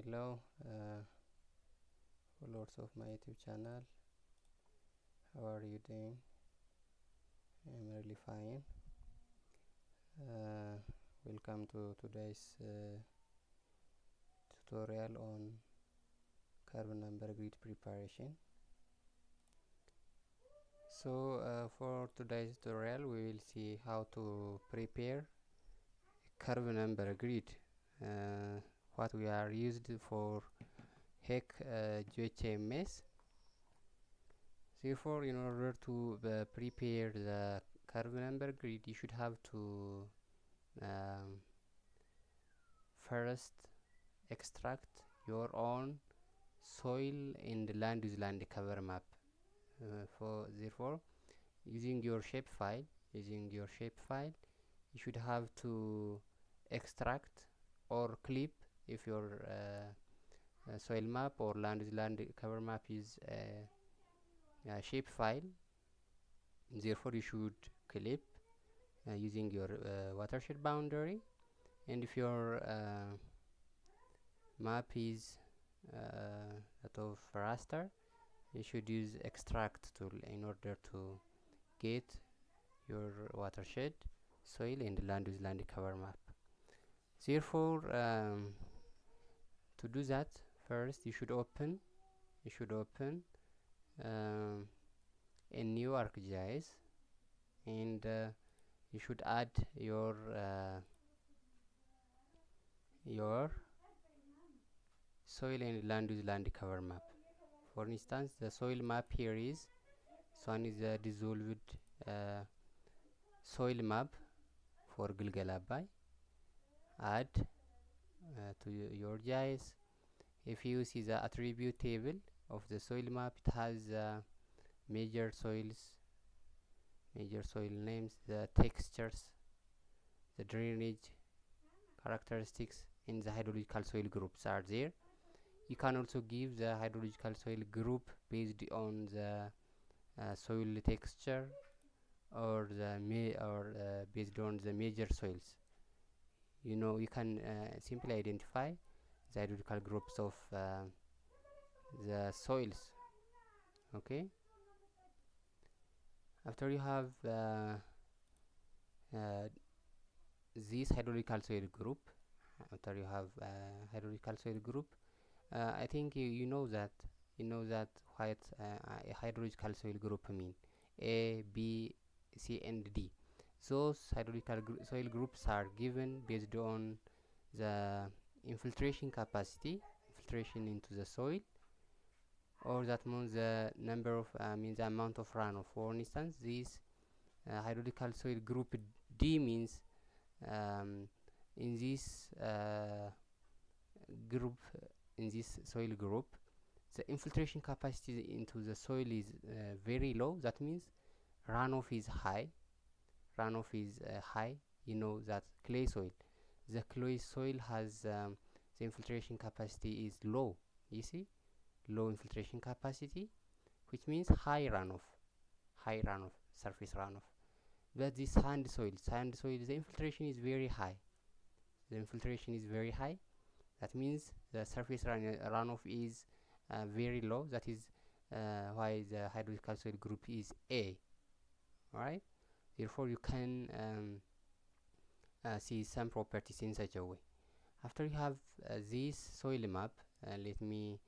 Hello, followers of my YouTube channel. How are you doing? I'm really fine. Welcome to today's tutorial on curve number grid preparation. So for today's tutorial we will see how to prepare curve number grid, what we are used for HEC GeoHMS. Therefore, in order to prepare the curve number grid, you should have to first extract your own soil and land use land cover map. Therefore, using your shapefile, you should have to extract or clip if your soil map or land use land cover map is a shapefile. Therefore, you should clip using your watershed boundary, and if your map is that of raster, you should use extract tool in order to get your watershed, soil and land use land cover map. Therefore, to do that, first you should open a new ArcGIS, and you should add your soil and land use land cover map. For instance, the soil map here is a dissolved soil map for Gilgal Abai. Add to your GIS. If you see the attribute table of the soil map, it has major soil names, the textures, the drainage characteristics, and the hydrological soil groups are there. You can also give the hydrological soil group based on the soil texture or based on the major soils. You can simply identify the hydrological groups of the soils. Okay. After you have this hydrological soil group, I think you know that what a hydrological soil group mean: A, B, C, and D. Those hydrological soil groups are given based on the infiltration capacity, infiltration into the soil, or that means the number of the amount of runoff. For instance, this hydrological soil group D means in this soil group, the infiltration capacity into the soil is very low. That means runoff is high. You know that clay soil. The clay soil has the infiltration capacity is low. You see, low infiltration capacity, which means high runoff, surface runoff. But this sand soil, the infiltration is very high. That means the surface runoff is very low. That is why the hydrological soil group is A. Alright. Therefore, you can see some properties in such a way. After you have this soil map, let me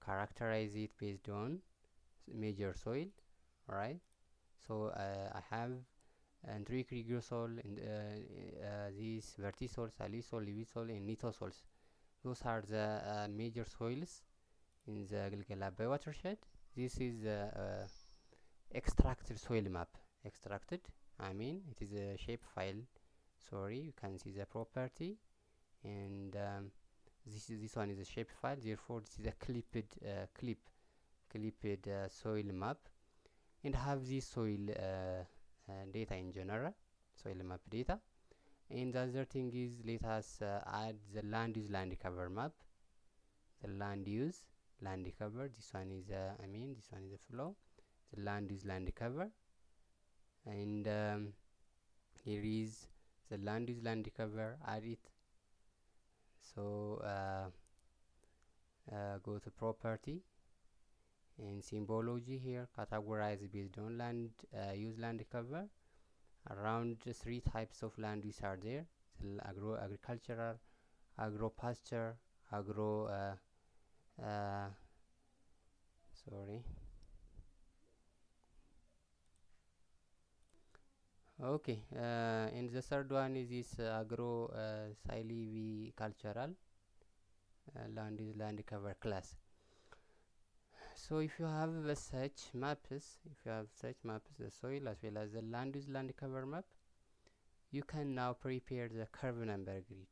characterize it based on major soil. Alright. So I have Androic soil and these vertisols, alisol, levisol, and nitosols. Those are the major soils in the Gilgal Abai watershed. This is extracted soil map. Extracted, it is a shape file. Sorry, you can see the property, and this one is a shape file. Therefore, this is a clipped soil map, and have this soil data in general, soil map data. And the other thing is, let us add the land use land cover map. The land use land cover. This one is this one is the flow. The land use land cover, and here is the land use land cover. Add it. So go to property and symbology here, categorize based on land use, land cover. Around 3 types of land use are there: agricultural, agro pasture, agro sorry okay and the third one is this agro silvicultural land use, land cover class. So if you have such maps, the soil as well as the land use, land cover map, you can now prepare the curve number grid.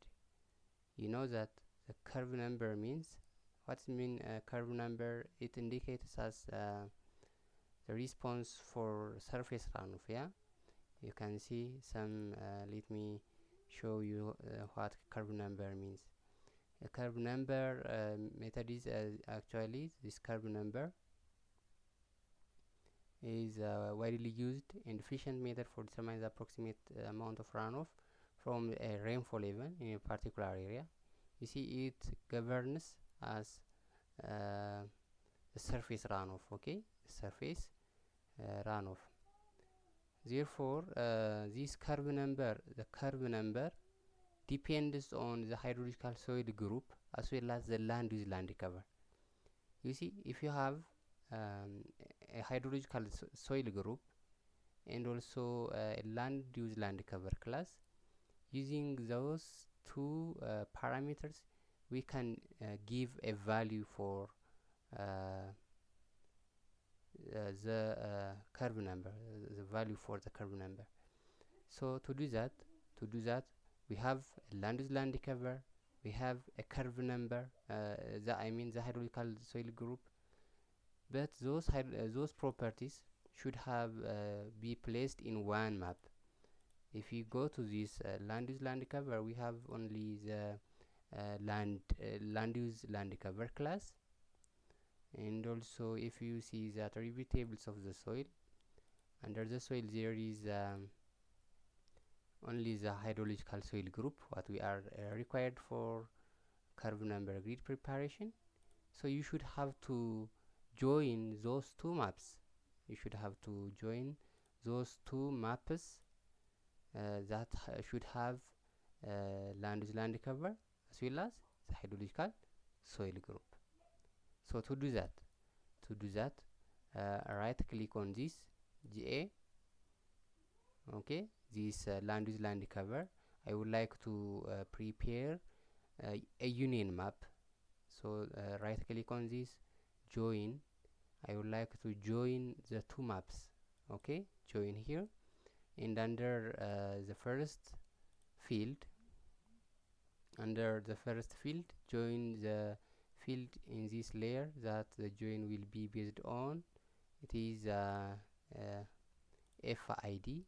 You know that the curve number means, what's mean curve number? It indicates as the response for surface runoff. Yeah, you can see some let me show you what curve number means. A curve number method is actually this curve number is a widely used and efficient method for determining the approximate amount of runoff from a rainfall event in a particular area. You see, it governs as the surface runoff. Okay, the surface runoff. Therefore, this curve number, the curve number depends on the hydrological soil group as well as the land use, land cover. You see, if you have a hydrological soil group and also a land use, land cover class, using those two parameters, we can give a value for the curve number, the value for the curve number. So to do that, we have a land use, land cover, we have a curve number, the hydrological soil group, but those properties should have be placed in one map. If you go to this land use, land cover, we have only the land use, land cover class. And also, if you see the attribute tables of the soil, under the soil there is only the hydrological soil group, what we are required for curve number grid preparation. So you should have to join those two maps. You should have to join those two maps that should have land use, land cover as well as the hydrological soil group. So to do that, right click on this GA. Okay, this land use, land cover. I would like to prepare a union map. So right click on this, join. I would like to join the two maps. Okay, join here, and under the first field, join the field in this layer that the join will be based on. It is FID,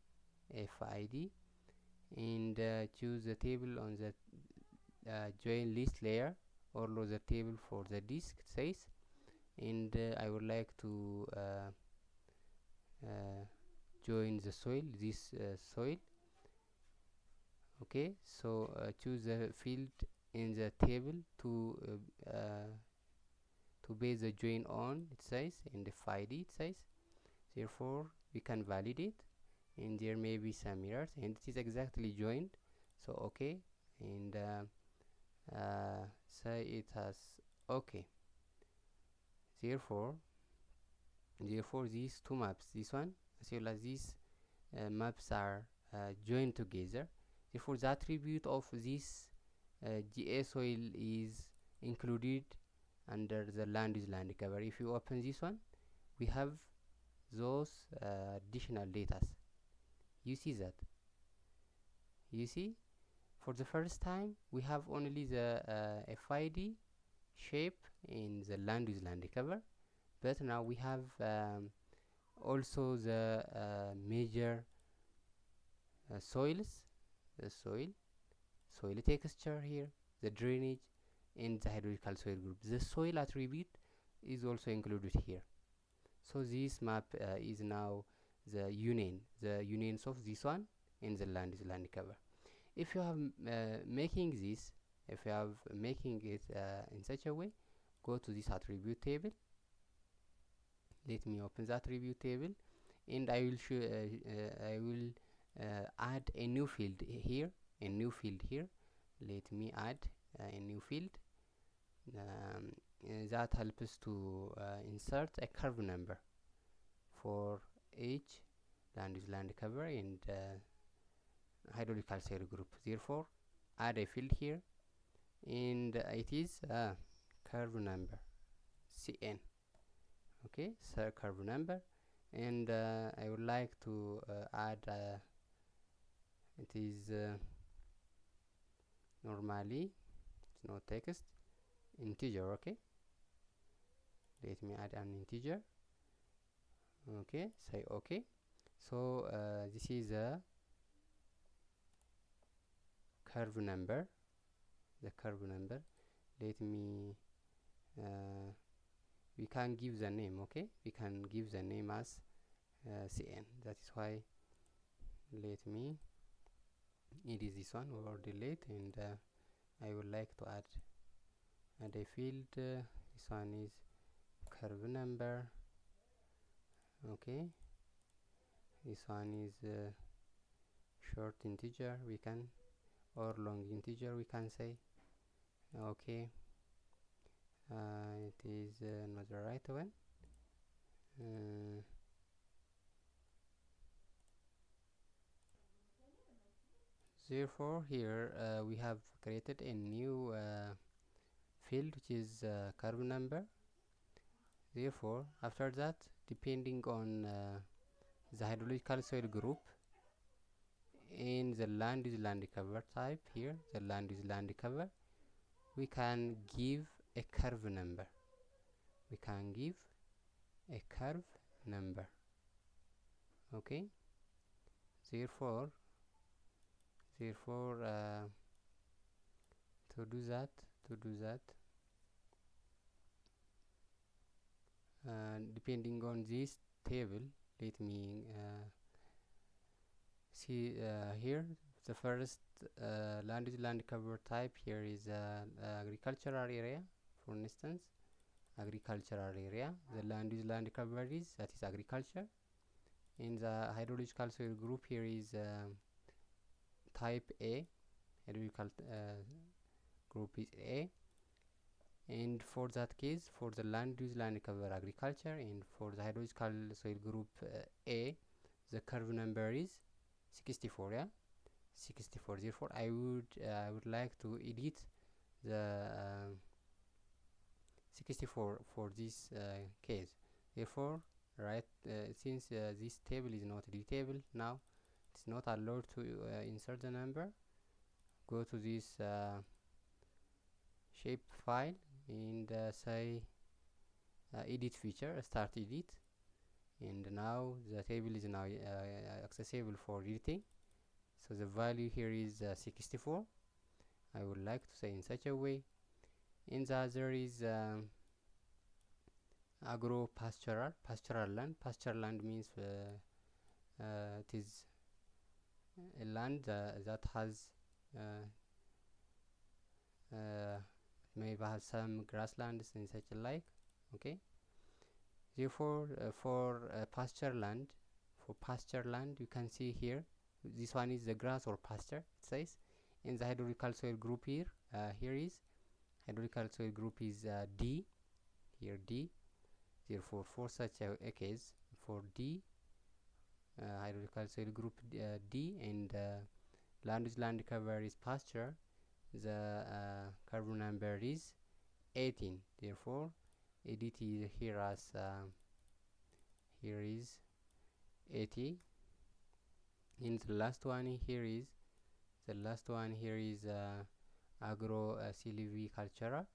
and choose the table on the join list layer, or load the table for the disk size, and I would like to join the soil, this soil. Okay, so choose the field in the table to base the join on, it says, and the FID, it says. Therefore we can validate, and there may be some errors, and it is exactly joined. So okay, and say it has okay. Therefore these two maps, this one as well as these maps, are joined together. Therefore the attribute of this GA soil is included under the land use, land cover. If you open this one, we have those additional data. You see that? You see, for the first time we have only the FID shape in the land use, land cover, but now we have also the major soils, the soil texture here, the drainage, and the hydrological soil group. The soil attribute is also included here. So this map is now the unions of this one and the land use, land cover. If you are making this if you have making it in such a way, go to this attribute table. Let me open the attribute table, and I will show I will add a new field here, let me add a new field that helps to insert a curve number for each land cover and hydraulical soil group. Therefore, add a field here, and it is curve number CN. Okay, so curve number, and I would like to add it is normally it's no text, integer. Okay, let me add an integer. Okay, say okay. So this is a curve number, the curve number. Let me we can give the name. Okay, we can give the name as CN. That is why let me edit this one or delete, and I would like to add a field. This one is curve number. Okay, this one is short integer, we can, or long integer, we can say. Okay, it is not the right one. Therefore, here we have created a new field, which is curve number. Therefore, after that, depending on the hydrological soil group in the land use land cover type, here the land use land cover, we can give a curve number. We can give a curve number. Okay. Therefore, to do that, depending on this table, let me see here the first land use land cover type. Here is agricultural area, for instance, agricultural area. The land use land cover is, that is agriculture. In the hydrological soil group, here is type A, hydrological group is A, and for that case, for the land use land cover agriculture, and for the hydrological soil group A, the curve number is 64. Yeah, 64. Therefore, I would like to edit the 64 for this case. Therefore, right, since this table is not editable now, it's not allowed to insert the number. Go to this shape file and say edit feature, start edit, and now the table is now accessible for editing. So the value here is 64. I would like to say in such a way. In the other is agro pastoral land. Pastoral land means it is a land that has maybe has some grasslands and such like. Okay. Therefore, for pasture land, you can see here, this one is the grass or pasture, it says. In the hydrological soil group here, here is hydrological soil group is D, here D. Therefore, for such a case, for D, hydrological soil group D, and land cover is pasture, the curve number is 18. Therefore, edit here as here is 80. And the last one here is agro silvicultural.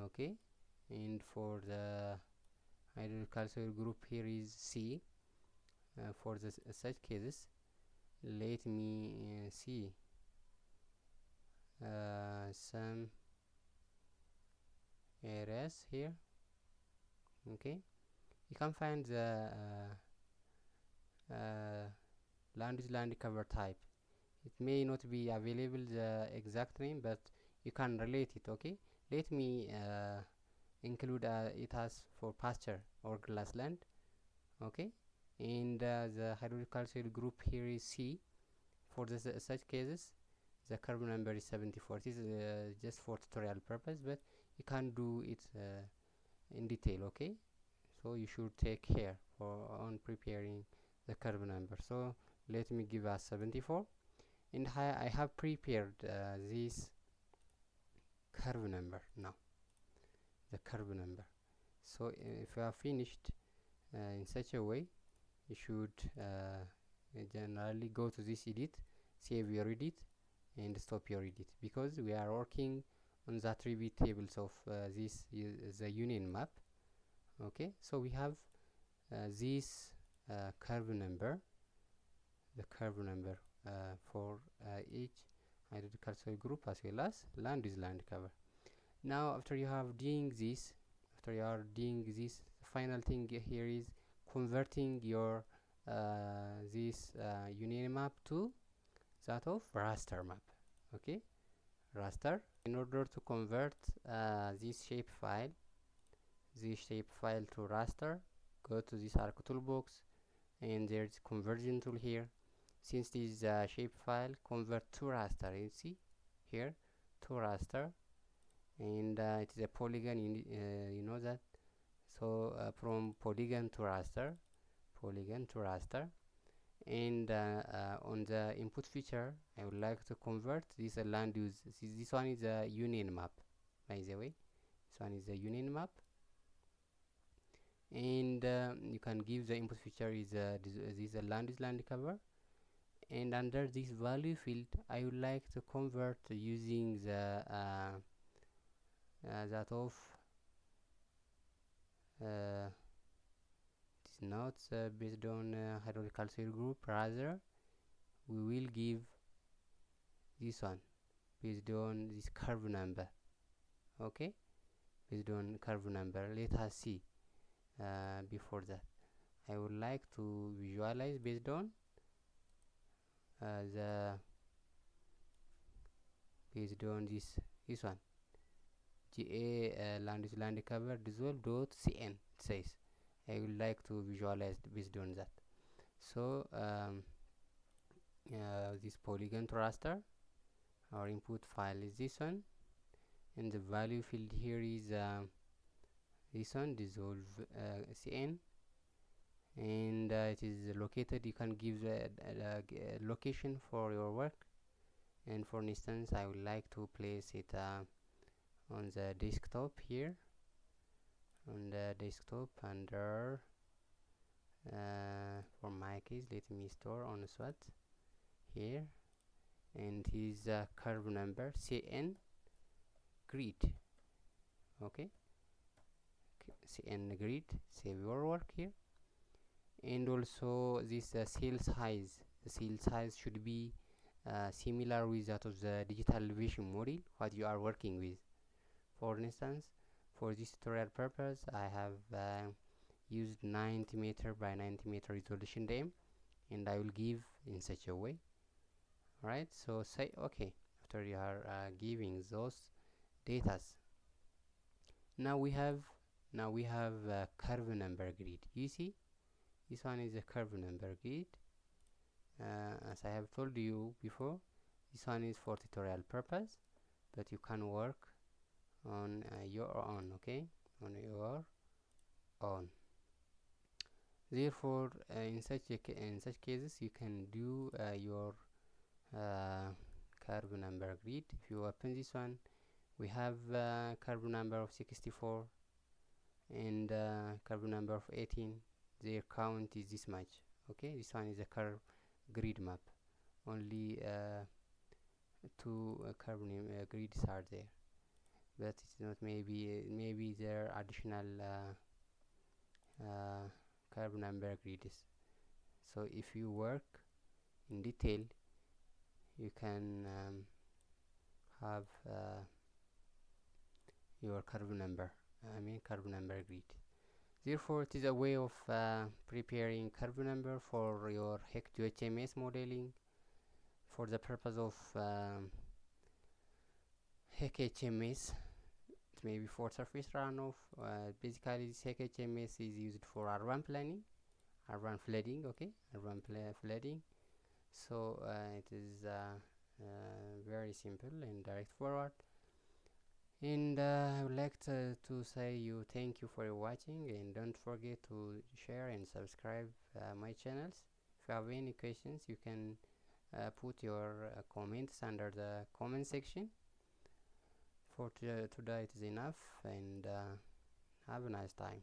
Okay, and for the hydrological soil group here is C. For the such cases, let me see some areas here. Okay, you can find the land cover type. It may not be available the exact name, but you can relate it. Okay, let me include it as for pasture or grassland. Okay, and the hydrological soil group here is C. For this such cases, the carbon number is 74. It is just for tutorial purpose, but you can do it in detail. Okay, so you should take care for on preparing the carbon number. So let me give us 74, and I have prepared this curve number now, the curve number. So if you have finished in such a way, you should generally go to this edit, save your edit, and stop your edit, because we are working on the attribute tables of this the union map. Okay, so we have this curve number, the curve number for each hydrological soil group, as well as land is land cover. Now after you are doing this, the final thing here is converting your this union map to that of raster map. Okay, raster. In order to convert this shapefile to raster, go to this arc toolbox, and there's conversion tool here. Since this is a shapefile, convert to raster. You see here, to raster, and it is a polygon. You know that. So from polygon to raster, and on the input feature, I would like to convert this land use. This one is a union map, by the way. This one is a union map, and you can give the input feature is this land is land cover, and under this value field, I would like to convert using the that of it is not based on hydrological soil group, rather we will give this one based on this curve number. Okay, based on curve number. Let us see. Before that, I would like to visualize based on this one, GA land is land cover dissolve dot cn. It says I would like to visualize based on that. So this polygon to raster, our input file is this one, and the value field here is this one, dissolve cn, and it is located. You can give the location for your work, and for instance I would like to place it on the desktop here, on the desktop under for my case, let me store on SWAT here, and his curve number cn grid. Okay, cn grid. Save your work here, and also this cell size. The cell size should be similar with that of the digital elevation model what you are working with. For instance, for this tutorial purpose, I have used 90 meter by 90 meter resolution DM, and I will give in such a way. Right, so say okay after you are giving those datas. Now we have curve number grid. You see, this one is a curve number grid. As I have told you before, this one is for tutorial purpose, but you can work on your own. Okay, on your own. Therefore, in such cases, you can do your curve number grid. If you open this one, we have curve number of 64 and curve number of 18. Their count is this much. Okay, this one is a curve grid map. Only two curve grids are there, but it's not. Maybe there are additional curve number grids. So if you work in detail, you can have your curve number grid. Therefore, it is a way of preparing curve number for your HEC GeoHMS modeling for the purpose of HEC HMS. It may be for surface runoff. Basically, this HEC HMS is used for urban planning, urban flooding. Okay, flooding. So it is very simple and direct forward. And I would like to say you thank you for watching, and don't forget to share and subscribe my channels. If you have any questions, you can put your comments under the comment section. For today it is enough, and have a nice time.